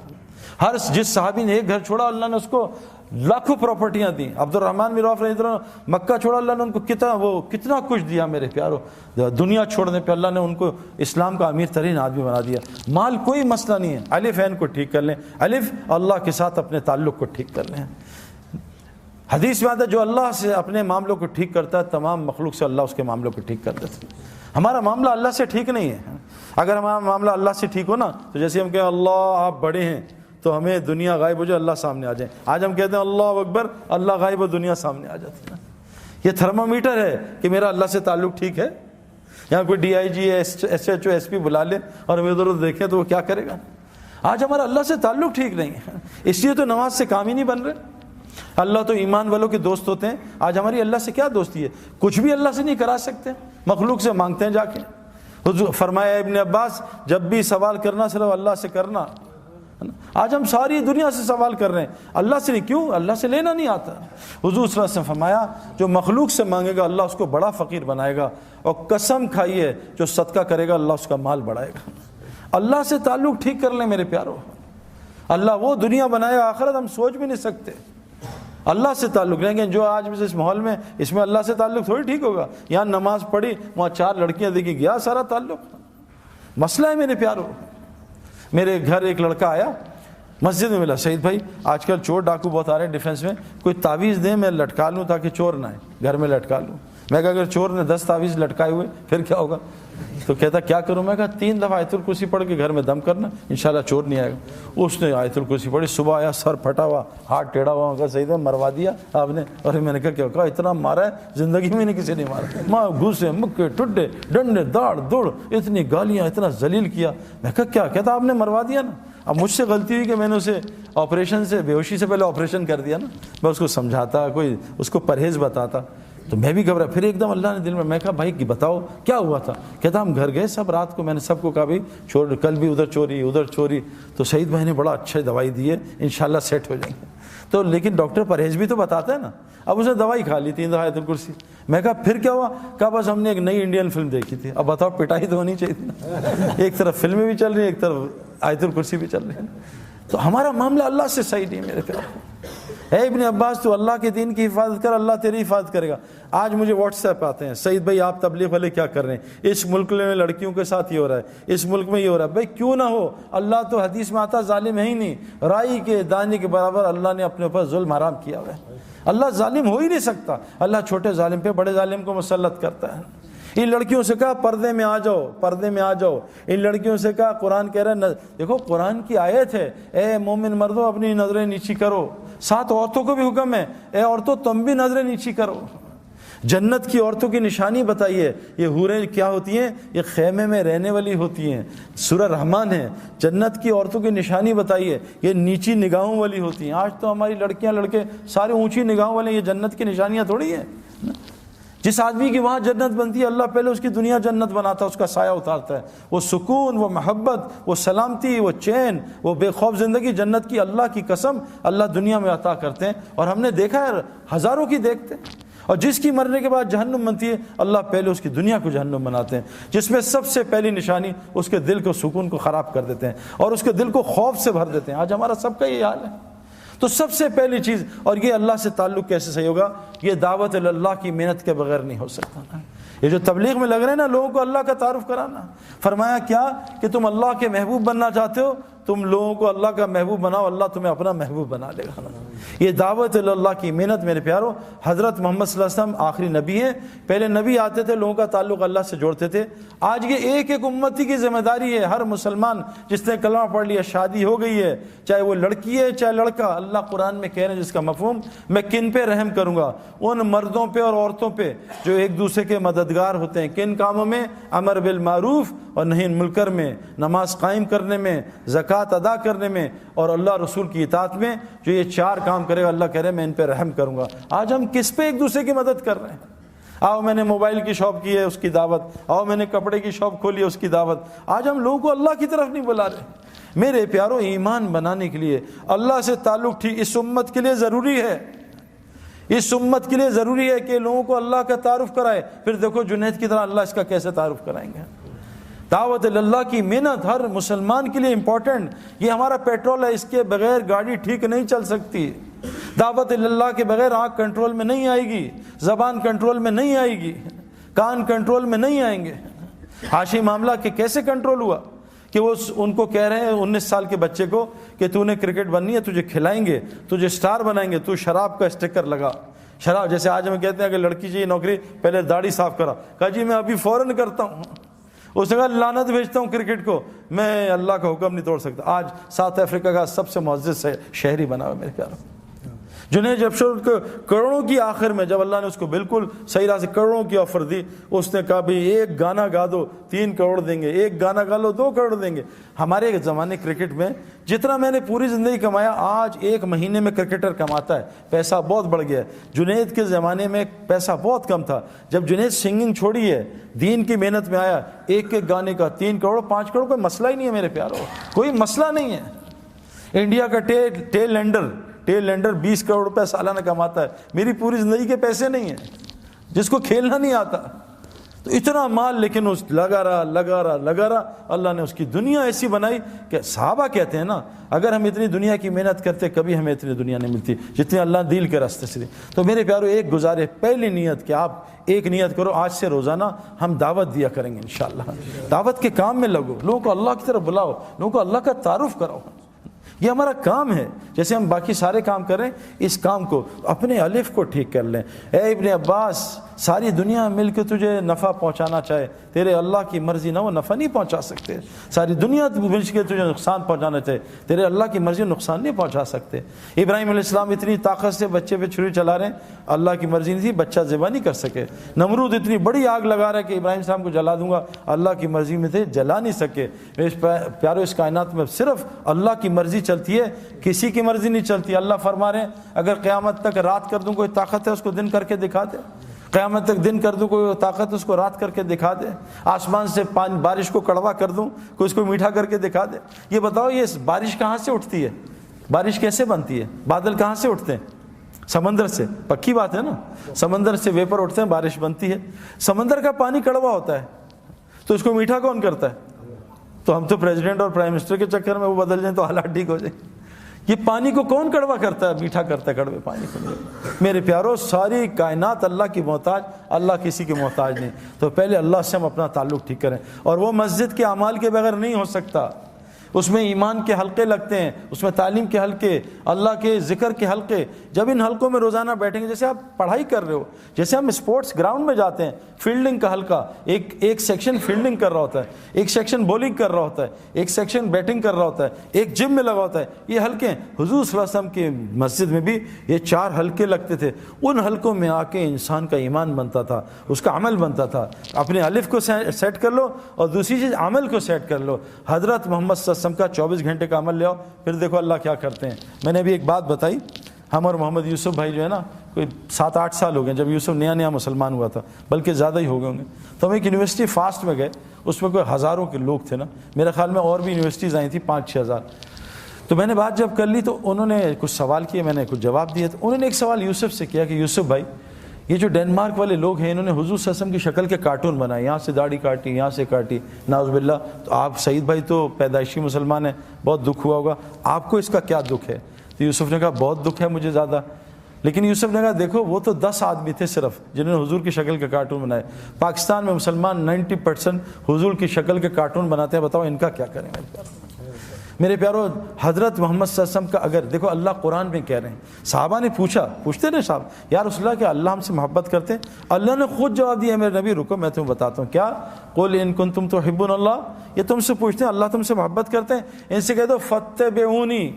جس صحابی نے ایک گھر چھوڑا, اللہ نے اس کو لاکھوں پراپرٹیاں دیں. عبد الرحمن بن عوف رضی اللہ عنہ مکہ چھوڑا, اللہ نے ان کو کتنا کچھ دیا میرے پیاروں. دنیا چھوڑنے پہ اللہ نے ان کو اسلام کا امیر ترین آدمی بنا دیا. مال کوئی مسئلہ نہیں ہے. الف عین کو ٹھیک کر لیں, الف اللہ کے ساتھ اپنے تعلق کو ٹھیک کر لیں. حدیث میں آتا ہے جو اللہ سے اپنے معاملوں کو ٹھیک کرتا ہے, تمام مخلوق سے اللہ اس کے معاملوں کو ٹھیک کر دیتا ہے. ہمارا معاملہ اللہ سے ٹھیک نہیں ہے. اگر ہمارا معاملہ اللہ سے ٹھیک ہو نا, تو جیسے ہم کہیں اللہ آپ بڑے ہیں, تو ہمیں دنیا غائب ہو جائے, اللہ سامنے آ جائے. آج ہم کہتے ہیں اللہ اکبر, اللہ غائب ہو, دنیا سامنے آ جاتی ہے. یہ تھرمامیٹر ہے کہ میرا اللہ سے تعلق ٹھیک ہے. یہاں کوئی DIG SHO SP بلا لے اور ہمیں ادھر ادھر دیکھیں تو وہ کیا کرے گا. آج ہمارا اللہ سے تعلق ٹھیک نہیں ہے, اس لیے تو نماز سے کام ہی نہیں بن رہے. اللہ تو ایمان والوں کے دوست ہوتے ہیں. آج ہماری اللہ سے کیا دوستی ہے؟ کچھ بھی اللہ سے نہیں کرا سکتے, مخلوق سے مانگتے ہیں جا کے. حضور فرمایا ابن عباس, جب بھی سوال کرنا صرف اللہ سے کرنا. آج ہم ساری دنیا سے سوال کر رہے ہیں, اللہ سے نہیں. کیوں؟ اللہ سے لینا نہیں آتا. حضور صلی اللہ علیہ وسلم فرمایا جو مخلوق سے مانگے گا اللہ اس کو بڑا فقیر بنائے گا, اور قسم کھائیے جو صدقہ کرے گا اللہ اس کا مال بڑھائے گا. اللہ سے تعلق ٹھیک کر لیں میرے پیارو. اللہ وہ دنیا بنائے گا, آخرت ہم سوچ بھی نہیں سکتے. اللہ سے تعلق رہیں گے. جو آج اس ماحول میں, اس میں اللہ سے تعلق تھوڑی ٹھیک ہوگا. یہاں نماز پڑھی, وہاں 4 لڑکیاں دیکھی, گیا سارا تعلق. مسئلہ ہے میرے پیارو. میرے گھر ایک لڑکا آیا, مسجد میں ملا, سعید بھائی آج کل چور ڈاکو بہت آ رہے ہیں ڈیفینس میں, کوئی تعویذ دیں میں لٹکا لوں تاکہ چور نہ آئے, گھر میں لٹکا لوں. میں کہا اگر چور نے 10 تعویذ لٹکائے ہوئے پھر کیا ہوگا؟ تو کہتا کیا کروں؟ میں کہا 3 دفعہ آیت الکرسی پڑھ کے گھر میں دم کرنا, انشاءاللہ چور نہیں آئے گا. اس نے آیت الکرسی پڑھی, صبح آیا سر پھٹا ہوا, ہاتھ ٹیڑھا ہوا. کہا سعید مروا دیا آپ نے؟ اور میں نے کہا کہا اتنا مارا ہے زندگی میں نے کسی نہیں مارا, ماں گھوسے مکے ٹڈے ڈنڈے داڑ دوڑ, اتنی گالیاں, اتنا ذلیل کیا. میں کہا کیا؟ کہتا آپ نے مروا دیا نا. اب مجھ سے غلطی ہوئی کہ میں نے اسے آپریشن سے, بے ہوشی سے پہلے آپریشن کر دیا نا. میں اس کو سمجھاتا, کوئی اس کو پرہیز بتاتا, تو میں بھی گھبرا. پھر ایک دم اللہ نے دل میں کہا بھائی بتاؤ کیا ہوا تھا؟ کہتا ہم گھر گئے سب رات کو, میں نے سب کو کہا بھائی چھوڑ, کل بھی ادھر چوری ادھر چوری. تو سعید بھائی نے بڑا اچھا دوائی دی ہے, انشاءاللہ سیٹ ہو جائیں گے. تو لیکن ڈاکٹر پرہیز بھی تو بتاتا ہے نا. اب اس نے دوائی کھا لی 3 دفعہ آیت الکرسی. میں کہا پھر کیا ہوا؟ کہا بس ہم نے ایک نئی انڈین فلم دیکھی تھی. اب بتاؤ پٹائی تو ہونی چاہیے تھی نا, ایک طرف فلمیں بھی چل رہی ہیں, ایک طرف آیت الکرسی بھی چل رہی ہے. تو ہمارا معاملہ اللہ سے صحیح نہیں میرے پیارے. اے ابن عباس تو اللہ کے دین کی حفاظت کر, اللہ تیری حفاظت کرے گا. آج مجھے واٹس ایپ آتے ہیں, سعید بھائی آپ تبلیغ والے کیا کر رہے ہیں, اس ملک میں لڑکیوں کے ساتھ یہ ہو رہا ہے, اس ملک میں یہ ہو رہا ہے. بھائی کیوں نہ ہو, اللہ تو حدیث میں آتا ظالم ہے ہی نہیں. رائی کے دانے کے برابر اللہ نے اپنے اوپر ظلم حرام کیا ہوا ہے. اللہ ظالم ہو ہی نہیں سکتا. اللہ چھوٹے ظالم پہ بڑے ظالم کو مسلط کرتا ہے. ان لڑکیوں سے کہا پردے میں آ جاؤ, پردے میں آ جاؤ. ان لڑکیوں سے کہا, قرآن کہہ رہا ہے, دیکھو قرآن کی آیت ہے, اے مومن مردوں اپنی نظریں نیچی کرو. ساتھ عورتوں کو بھی حکم ہے, اے عورتوں تم بھی نظریں نیچی کرو. جنت کی عورتوں کی نشانی بتائیے. یہ حوریں کیا ہوتی ہیں؟ یہ خیمے میں رہنے والی ہوتی ہیں. سورہ رحمان ہے, جنت کی عورتوں کی نشانی بتائیے, یہ نیچی نگاہوں والی ہوتی ہیں. آج تو ہماری لڑکیاں لڑکے سارے اونچی نگاہوں والے, یہ جنت کی نشانیاں تھوڑی ہیں. جس آدمی کی وہاں جنت بنتی ہے, اللہ پہلے اس کی دنیا جنت بناتا ہے, اس کا سایہ اتارتا ہے. وہ سکون, وہ محبت, وہ سلامتی, وہ چین, وہ بے خوف زندگی جنت کی اللہ کی قسم اللہ دنیا میں عطا کرتے ہیں. اور ہم نے دیکھا ہے, ہزاروں کی دیکھتے ہیں. اور جس کی مرنے کے بعد جہنم بنتی ہے, اللہ پہلے اس کی دنیا کو جہنم بناتے ہیں, جس میں سب سے پہلی نشانی اس کے دل کو, سکون کو خراب کر دیتے ہیں اور اس کے دل کو خوف سے بھر دیتے ہیں. آج ہمارا سب کا یہ حال ہے. تو سب سے پہلی چیز, اور یہ اللہ سے تعلق کیسے صحیح ہوگا؟ یہ دعوت اللہ کی محنت کے بغیر نہیں ہو سکتا. یہ جو تبلیغ میں لگ رہے ہیں نا, لوگوں کو اللہ کا تعارف کرانا. فرمایا کیا کہ تم اللہ کے محبوب بننا چاہتے ہو, تم لوگوں کو اللہ کا محبوب بناؤ, اللہ تمہیں اپنا محبوب بنا لے گا. یہ دعوت اللہ کی محنت میرے پیارو. حضرت محمد صلی اللہ علیہ وسلم آخری نبی ہیں. پہلے نبی آتے تھے, لوگوں کا تعلق اللہ سے جوڑتے تھے. آج یہ ایک ایک امتی کی ذمہ داری ہے. ہر مسلمان جس نے کلمہ پڑھ لیا, شادی ہو گئی ہے, چاہے وہ لڑکی ہے چاہے لڑکا, اللہ قرآن میں کہہ رہے ہیں جس کا مفہوم, میں کن پہ رحم کروں گا؟ ان مردوں پہ اور عورتوں پہ جو ایک دوسرے کے مددگار ہوتے ہیں. کن کاموں میں؟ امر بالمعروف اور نہی عن المنکر میں, نماز قائم کرنے میں, زکوٰۃ ادا کرنے میں, اور اللہ رسول کی اطاعت میں. جو یہ 4 کام کرے گا, اللہ کہہ رہے ہیں میں ان پہ رحم کروں گا. آج ہم کس پہ ایک دوسرے کی مدد کر رہے ہیں؟ آؤ میں نے موبائل کی شاپ کی ہے, اس کی دعوت. آؤ میں نے کپڑے کی شاپ کھولی ہے, اس کی دعوت. آج ہم لوگوں کو اللہ کی طرف نہیں بلا رہے. میرے پیاروں, ایمان بنانے کے لیے اللہ سے تعلق ٹھیک اس امت کے لیے ضروری ہے. اس امت کے لیے ضروری ہے کہ لوگوں کو اللہ کا تعارف کرائے. پھر دیکھو جنید کی طرح اللہ اس کا کیسے تعارف کرائیں گے. دعوت اللہ کی محنت ہر مسلمان کے لیے امپورٹنٹ. یہ ہمارا پیٹرول ہے, اس کے بغیر گاڑی ٹھیک نہیں چل سکتی. دعوت اللہ کے بغیر آنکھ کنٹرول میں نہیں آئے گی, زبان کنٹرول میں نہیں آئے گی, کان کنٹرول میں نہیں آئیں گے. حاشی معاملہ کہ کیسے کنٹرول ہوا کہ وہ ان کو کہہ رہے ہیں 19 سال کے بچے کو کہ تو نے کرکٹ بننی ہے, تجھے کھلائیں گے, تجھے سٹار بنائیں گے, تو شراب کا اسٹیکر لگا. شراب جیسے آج ہم کہتے ہیں کہ لڑکی چاہیے نوکری, پہلے داڑھی صاف کرا. کہا جی میں ابھی فوراً کرتا ہوں. اس نے کہا لعنت بھیجتا ہوں کرکٹ کو, میں اللہ کا حکم نہیں توڑ سکتا. آج ساؤتھ افریقہ کا سب سے معزز شہری بنا ہوا میرے پیاروں. جنہیں جب کروڑوں کی آخر میں جب اللہ نے اس کو بالکل صحیح راہ سے کروڑوں کی آفر دی, اس نے کہا بھئی ایک گانا گا دو 3 کروڑ دیں گے, ایک گانا گا لو 2 کروڑ دیں گے. ہمارے زمانے کرکٹ میں جتنا میں نے پوری زندگی کمایا, آج 1 مہینے میں کرکٹر کماتا ہے. پیسہ بہت بڑھ گیا ہے. جنید کے زمانے میں پیسہ بہت کم تھا. جب جنید سنگنگ چھوڑی ہے, دین کی محنت میں آیا, ایک گانے کا 3 کروڑ 5 کروڑ کوئی مسئلہ ہی نہیں ہے میرے پیاروں, کوئی مسئلہ نہیں ہے. انڈیا کا ٹیل لینڈر 20 کروڑ روپے سالانہ کماتا ہے. میری پوری زندگی کے پیسے نہیں ہیں, جس کو کھیلنا نہیں آتا. تو اتنا مال لیکن اس لگا رہا. اللہ نے اس کی دنیا ایسی بنائی کہ صحابہ کہتے ہیں نا اگر ہم اتنی دنیا کی محنت کرتے کبھی ہمیں اتنی دنیا نہیں ملتی جتنی اللہ دل کے راستے سے دی. تو میرے پیارو ایک گزارے پہلی نیت کہ آپ ایک نیت کرو آج سے روزانہ ہم دعوت دیا کریں گے انشاءاللہ. دعوت کے کام میں لگو, لوگوں کو اللہ کی طرف بلاؤ, لوگوں کو اللہ کا تعارف کراؤ. یہ ہمارا کام ہے. جیسے ہم باقی سارے کام کر رہے ہیں اس کام کو اپنے الف کو ٹھیک کر لیں. اے ابن عباس ساری دنیا مل کے تجھے نفع پہنچانا چاہے تیرے اللہ کی مرضی نہ وہ نفع نہیں پہنچا سکتے. ساری دنیا مل کے تجھے نقصان پہنچانا چاہے تیرے اللہ کی مرضی نقصان نہیں پہنچا سکتے. ابراہیم علیہ السلام اتنی طاقت سے بچے پہ چھری چلا رہے ہیں, اللہ کی مرضی نہیں تھی بچہ ذبح نہیں کر سکے. نمرود اتنی بڑی آگ لگا رہا ہے کہ ابراہیم السلام کو جلا دوں گا, اللہ کی مرضی میں تھے جلا نہیں سکے. پیارو اس کائنات میں صرف اللہ کی مرضی چلتی ہے, کسی کی مرضی نہیں چلتی. اللہ فرما رہے ہیں اگر قیامت تک رات کر دوں کوئی طاقت ہے اس کو دن کر کے دکھا دے, قیامت تک دن کر دوں کوئی طاقت اس کو رات کر کے دکھا دے, آسمان سے بارش کو کڑوا کر دوں کوئی اس کو میٹھا کر کے دکھا دے. یہ بتاؤ یہ بارش کہاں سے اٹھتی ہے, بارش کیسے بنتی ہے, بادل کہاں سے اٹھتے ہیں؟ سمندر سے. پکی بات ہے نا, سمندر سے ویپر اٹھتے ہیں بارش بنتی ہے. سمندر کا پانی کڑوا ہوتا ہے تو اس کو میٹھا کون کرتا ہے؟ تو ہم تو پریزیڈنٹ اور پرائم منسٹر کے چکر میں وہ بدل جائیں تو حالات ٹھیک ہو جائیں. یہ پانی کو کون کڑوا کرتا ہے؟ میٹھا کرتا ہے کڑوے پانی کو. میرے پیارو ساری کائنات اللہ کی محتاج, اللہ کسی کی محتاج نہیں. تو پہلے اللہ سے ہم اپنا تعلق ٹھیک کریں, اور وہ مسجد کے اعمال کے بغیر نہیں ہو سکتا. اس میں ایمان کے حلقے لگتے ہیں, اس میں تعلیم کے حلقے, اللہ کے ذکر کے حلقے. جب ان حلقوں میں روزانہ بیٹھیں گے, جیسے آپ پڑھائی کر رہے ہو, جیسے ہم اسپورٹس گراؤنڈ میں جاتے ہیں, فیلڈنگ کا حلقہ, ایک سیکشن فیلڈنگ کر رہا ہوتا ہے, ایک سیکشن بولنگ کر رہا ہوتا ہے, ایک سیکشن بیٹنگ کر رہا ہوتا ہے, ایک جم میں لگا ہوتا ہے. یہ حلقے حضور صلی اللہ علیہ وسلم کی مسجد میں بھی یہ 4 حلقے لگتے تھے. ان حلقوں میں آ کے انسان کا ایمان بنتا تھا, اس کا عمل بنتا تھا. اپنے الف کو سیٹ کر لو اور دوسری چیز عمل کو سیٹ کر لو. حضرت محمد صلی اللہ علیہ وسلم کا 24 گھنٹے کا عمل لے آؤ, پھر دیکھو اللہ کیا کرتے ہیں. میں نے ابھی ایک بات بتائی, ہم اور محمد یوسف بھائی جو ہے نا کوئی 7-8 سال ہو گئے جب یوسف نیا مسلمان ہوا تھا, بلکہ زیادہ ہی ہو گئے ہوں گے. تو ہم ایک یونیورسٹی فاسٹ میں گئے, اس میں کوئی ہزاروں کے لوگ تھے نا, میرے خیال میں اور بھی یونیورسٹیز آئی تھیں 5-6 ہزار. تو میں نے بات جب کر لی تو انہوں نے کچھ سوال کیے, میں نے کچھ جواب دیے. تو انہوں نے ایک سوال یوسف سے کیا کہ یوسف بھائی یہ جو ڈینمارک والے لوگ ہیں انہوں نے حضور صلی اللہ علیہ وسلم کی شکل کے کارٹون بنائے, یہاں سے داڑھی کاٹی, یہاں سے کاٹی, نعوذ باللہ. تو آپ سعید بھائی تو پیدائشی مسلمان ہیں, بہت دکھ ہوا ہوگا, آپ کو اس کا کیا دکھ ہے؟ تو یوسف نے کہا بہت دکھ ہے مجھے زیادہ. لیکن یوسف نے کہا دیکھو وہ تو 10 آدمی تھے صرف جنہوں نے حضور کی شکل کے کارٹون بنائے. پاکستان میں مسلمان 90% حضور کی شکل کے کارٹون بناتے ہیں, بتاؤ ان کا کیا کریں؟ میرے پیارو حضرت محمد صلی اللہ علیہ وسلم کا اگر دیکھو اللہ قرآن میں کہہ رہے ہیں, صحابہ نے پوچھتے نا صاحب یا رسول اللہ کہ اللہ ہم سے محبت کرتے ہیں؟ اللہ نے خود جواب دیا میرے نبی رکو میں تمہیں بتاتا ہوں. کیا؟ قل ان کنتم تحبون اللہ, یہ تم سے پوچھتے ہیں اللہ تم سے محبت کرتے ہیں, ان سے کہہ دو فاتبعونی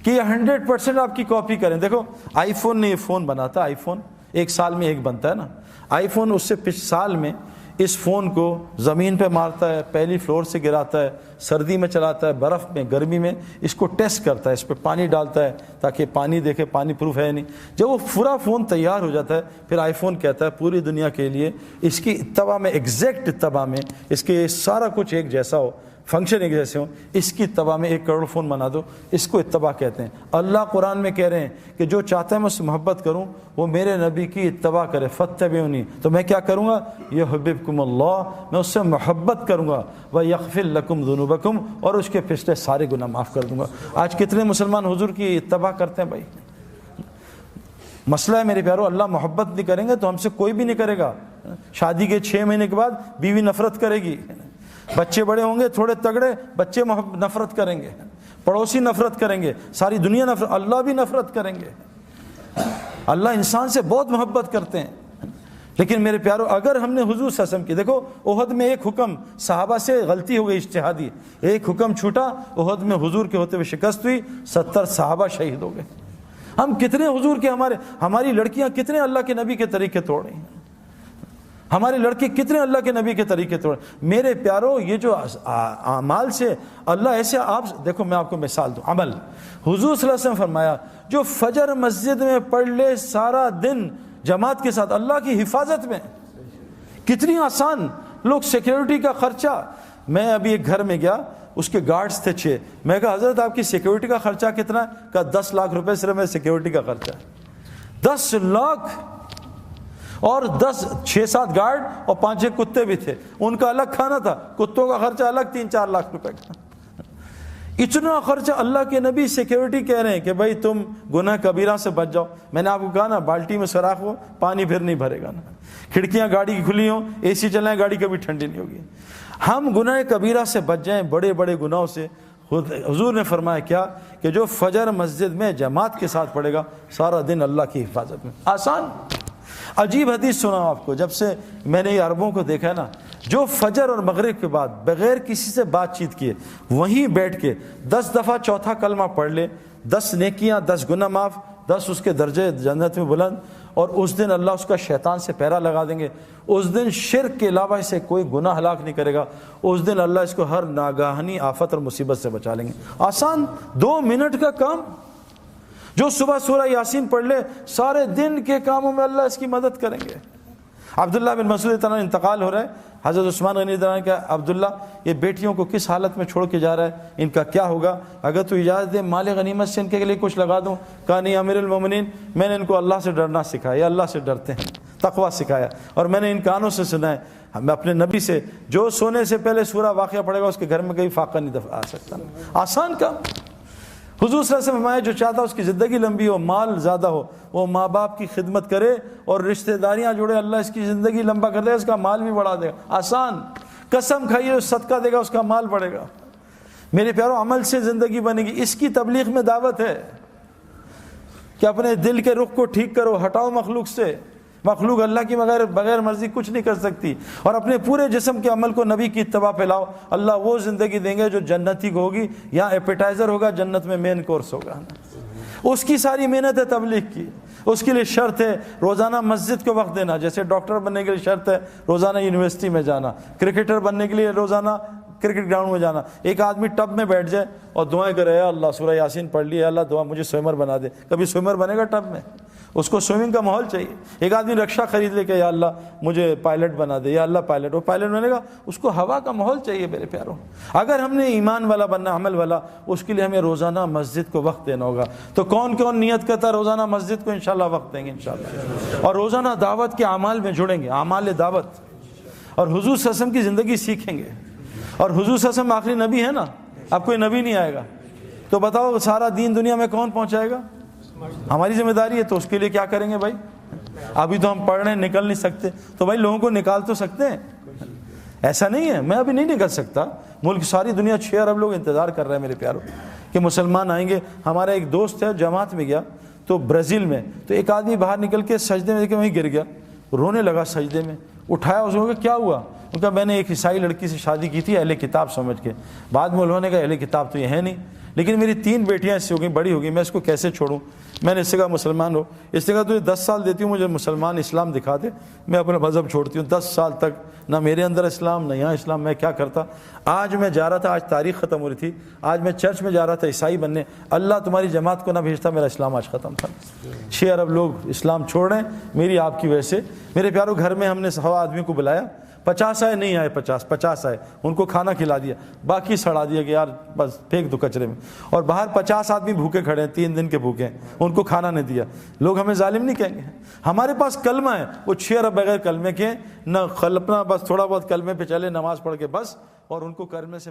کہ یہ 100% آپ کی کاپی کریں. دیکھو آئی فون نے یہ فون بناتا, آئی فون 1 سال میں ایک بنتا ہے نا. آئی فون اس سے پچھلے سال میں اس فون کو زمین پہ مارتا ہے, پہلی فلور سے گراتا ہے, سردی میں چلاتا ہے, برف میں, گرمی میں, اس کو ٹیسٹ کرتا ہے, اس پہ پانی ڈالتا ہے تاکہ پانی دیکھے پانی پروف ہے نہیں. جب وہ پورا فون تیار ہو جاتا ہے پھر آئی فون کہتا ہے پوری دنیا کے لیے اس کی اتباع میں, ایگزیکٹ اتباع میں, اس کے سارا کچھ ایک جیسا ہو, فنکشن ایک جیسے ہوں, اس کی اتباع میں 1 کروڑ فون بنا دو, اس کو اتباع کہتے ہیں. اللہ قرآن میں کہہ رہے ہیں کہ جو چاہتا ہے میں اس سے محبت کروں وہ میرے نبی کی اتباع کرے, فاتبعونی. تو میں کیا کروں گا؟ یحببکم اللہ, میں اس سے محبت کروں گا, ویغفر لکم ذنوبکم, اور اس کے پچھلے سارے گناہ معاف کر دوں گا. آج کتنے مسلمان حضور کی اتباع کرتے ہیں بھائی؟ مسئلہ ہے میرے پیارو اللہ محبت نہیں کریں گے تو ہم سے کوئی بھی نہیں کرے گا. شادی کے 6 مہینے کے بعد بیوی نفرت کرے گی, بچے بڑے ہوں گے تھوڑے تگڑے, بچے نفرت کریں گے, پڑوسی نفرت کریں گے, ساری دنیا نفرت, اللہ بھی نفرت کریں گے. اللہ انسان سے بہت محبت کرتے ہیں. لیکن میرے پیارو اگر ہم نے حضور صلی اللہ علیہ وسلم کی, دیکھو احد میں ایک حکم صحابہ سے غلطی ہو گئی اجتہادی, ایک حکم چھوٹا, احد میں حضور کے ہوتے ہوئے شکست ہوئی, 70 صحابہ شہید ہو گئے. ہم کتنے حضور کے, ہماری لڑکیاں کتنے اللہ کے نبی کے طریقے توڑ رہی ہیں, ہمارے لڑکے کتنے اللہ کے نبی کے طریقے توڑ. میرے پیارو یہ جو اعمال سے اللہ ایسے, آپ دیکھو میں آپ کو مثال دوں, عمل حضور صلی اللہ علیہ وسلم فرمایا جو فجر مسجد میں پڑھ لے سارا دن جماعت کے ساتھ اللہ کی حفاظت میں, کتنی آسان. لوگ سیکیورٹی کا خرچہ, میں ابھی ایک گھر میں گیا, اس کے گارڈز تھے 6, میں کہا حضرت آپ کی سیکیورٹی کا خرچہ کتنا ہے؟ کہا 10 لاکھ روپے صرف میرے سیکیورٹی کا خرچہ ہے. 10 لاکھ. اور 6-7 گارڈ اور 5-6 کتے بھی تھے، ان کا الگ کھانا تھا، کتوں کا خرچہ الگ 3-4 لاکھ روپے کا، اتنا خرچہ۔ اللہ کے نبی سیکیورٹی کہہ رہے ہیں کہ بھائی تم گناہ کبیرہ سے بچ جاؤ۔ میں نے آپ کو کہا نا، بالٹی میں سوراخ ہو پانی پھر نہیں بھرے گا نا، کھڑکیاں گاڑی کی کھلی ہوں، اے سی چلائیں، گاڑی کبھی ٹھنڈی نہیں ہوگی۔ ہم گناہ کبیرہ سے بچ جائیں، بڑے بڑے گناہوں سے۔ حضور نے فرمایا کیا کہ جو فجر مسجد میں جماعت کے ساتھ پڑھے گا سارا دن اللہ کی حفاظت میں۔ آسان عجیب حدیث سنا آپ کو، جب سے میں نے یہ عربوں کو دیکھا ہے نا، جو فجر اور مغرب کے بعد بغیر کسی سے بات چیت کیے وہیں بیٹھ کے 10 دفعہ چوتھا کلمہ پڑھ لے، 10 نیکیاں، 10 گناہ معاف، 10 اس کے درجے جنت میں بلند، اور اس دن اللہ اس کا شیطان سے پہرا لگا دیں گے۔ اس دن شرک کے علاوہ اسے کوئی گناہ ہلاک نہیں کرے گا، اس دن اللہ اس کو ہر ناگہانی آفت اور مصیبت سے بچا لیں گے۔ آسان 2 منٹ کا کام، جو صبح سورہ یاسین پڑھ لے سارے دن کے کاموں میں اللہ اس کی مدد کریں گے۔ عبداللہ بن مسعود تعالیٰ انتقال ہو رہا ہے، حضرت عثمان غنی تعالیٰ کہ عبداللہ یہ بیٹیوں کو کس حالت میں چھوڑ کے جا رہا ہے، ان کا کیا ہوگا، اگر تو اجازت دے مال غنیمت سے ان کے لیے کچھ لگا دوں۔ کہا نہیں امیر المومنین، میں نے ان کو اللہ سے ڈرنا سکھایا، یہ اللہ سے ڈرتے ہیں، تقویٰ سکھایا، اور میں نے ان کانوں سے سنا ہے میں اپنے نبی سے، جو سونے سے پہلے سورہ واقعہ پڑھے گا اس کے گھر میں کہیں فاقہ نہیں آ سکتا۔ آسان کام۔ حضور صلی اللہ علیہ وسلم فرمایا جو چاہتا ہے اس کی زندگی لمبی ہو، مال زیادہ ہو، وہ ماں باپ کی خدمت کرے اور رشتہ داریاں جوڑے، اللہ اس کی زندگی لمبا کر دے گا، اس کا مال بھی بڑھا دے گا۔ آسان۔ قسم کھائیے صدقہ دے گا، اس کا مال بڑھے گا۔ میرے پیارو، عمل سے زندگی بنے گی۔ اس کی تبلیغ میں دعوت ہے کہ اپنے دل کے رخ کو ٹھیک کرو، ہٹاؤ مخلوق سے۔ مخلوق اللہ کی بغیر مرضی کچھ نہیں کر سکتی، اور اپنے پورے جسم کے عمل کو نبی کی اتباع پہ لاؤ، اللہ وہ زندگی دیں گے جو جنتی کو ہوگی، یہاں ایپیٹائزر ہوگا، جنت میں مین کورس ہوگا۔ اس کی ساری محنت ہے تبلیغ کی، اس کے لیے شرط ہے روزانہ مسجد کو وقت دینا، جیسے ڈاکٹر بننے کے لیے شرط ہے روزانہ یونیورسٹی میں جانا، کرکٹر بننے کے لیے روزانہ کرکٹ گراؤنڈ میں جانا۔ ایک آدمی ٹب میں بیٹھ جائے اور دعائیں کرے، اے اللہ سورہ یاسین پڑھ لی، اے اللہ دعا مجھے سوئمر بنا دے، کبھی سوئمر بنے گا ٹب میں؟ اس کو سوئمنگ کا ماحول چاہیے۔ ایک آدمی رکشہ خرید لے کہ یا اللہ مجھے پائلٹ بنا دے، یا اللہ پائلٹ، وہ پائلٹ بنے گا، اس کو ہوا کا ماحول چاہیے۔ میرے پیاروں، اگر ہم نے ایمان والا بننا، عمل والا، اس کے لیے ہمیں روزانہ مسجد کو وقت دینا ہوگا۔ تو کون کون نیت کرتا ہے روزانہ مسجد کو انشاءاللہ وقت دیں گے انشاءاللہ، اور روزانہ دعوت کے اعمال میں جڑیں گے، اعمال دعوت، اور حضور صلی اللہ علیہ وسلم کی زندگی سیکھیں گے۔ اور حضور صلی اللہ علیہ وسلم آخری نبی ہے نا، اب کوئی نبی نہیں آئے گا، تو بتاؤ سارا دین دنیا میں کون پہنچائے گا؟ ہماری ذمہ داری ہے، تو اس کے لیے کیا کریں گے بھائی؟ ابھی تو ہم پڑھ رہے ہیں، نکل نہیں سکتے، تو بھائی لوگوں کو نکال تو سکتے ہیں۔ ایسا نہیں ہے میں ابھی نہیں نکل سکتا، ملک ساری دنیا 6 ارب لوگ انتظار کر رہے ہیں میرے پیاروں کہ مسلمان آئیں گے۔ ہمارا ایک دوست ہے جماعت میں گیا تو برازیل میں، تو ایک آدمی باہر نکل کے سجدے میں دیکھے وہیں گر گیا، رونے لگا سجدے میں، اٹھایا اس کو کہ کیا ہوا؟ ان کا میں نے ایک عیسائی لڑکی سے شادی کی تھی اہل کتاب سمجھ کے، بعد میں انہوں نے کہا اہل کتاب تو یہ ہے نہیں، لیکن میری 3 بیٹیاں اس سے ہو گئی، بڑی ہو گئی، میں اس کو کیسے چھوڑوں؟ میں نے اس سے کہا مسلمان ہو، اس سے کہا تجھے 10 سال دیتی ہوں، مجھے مسلمان اسلام دکھا دے، میں اپنا مذہب چھوڑتی ہوں۔ 10 سال تک نہ میرے اندر اسلام نہ یہاں اسلام، میں کیا کرتا؟ آج میں جا رہا تھا، آج تاریخ ختم ہو رہی تھی، آج میں چرچ میں جا رہا تھا عیسائی بننے، اللہ تمہاری جماعت کو نہ بھیجتا، میرا اسلام آج ختم تھا۔ 6 ارب لوگ اسلام چھوڑ رہے ہیں میری آپ کی وجہ سے۔ میرے پیاروں، گھر میں ہم نے 100 آدمی کو بلایا، 50 آئے، نہیں آئے 50 آئے، ان کو کھانا کھلا دیا، باقی سڑا دیا کہ یار بس پھینک دو کچرے میں، اور باہر 50 آدمی بھوکے کھڑے ہیں، 3 دن کے بھوکے ہیں، ان کو کھانا نہیں دیا۔ لوگ ہمیں ظالم نہیں کہیں گے، ہمارے پاس کلمہ ہے، وہ 6 ارب بغیر کلمے کے نہ اپنا بس تھوڑا بہت کلمے پہ چلے، نماز پڑھ کے بس، اور ان کو کلمے سے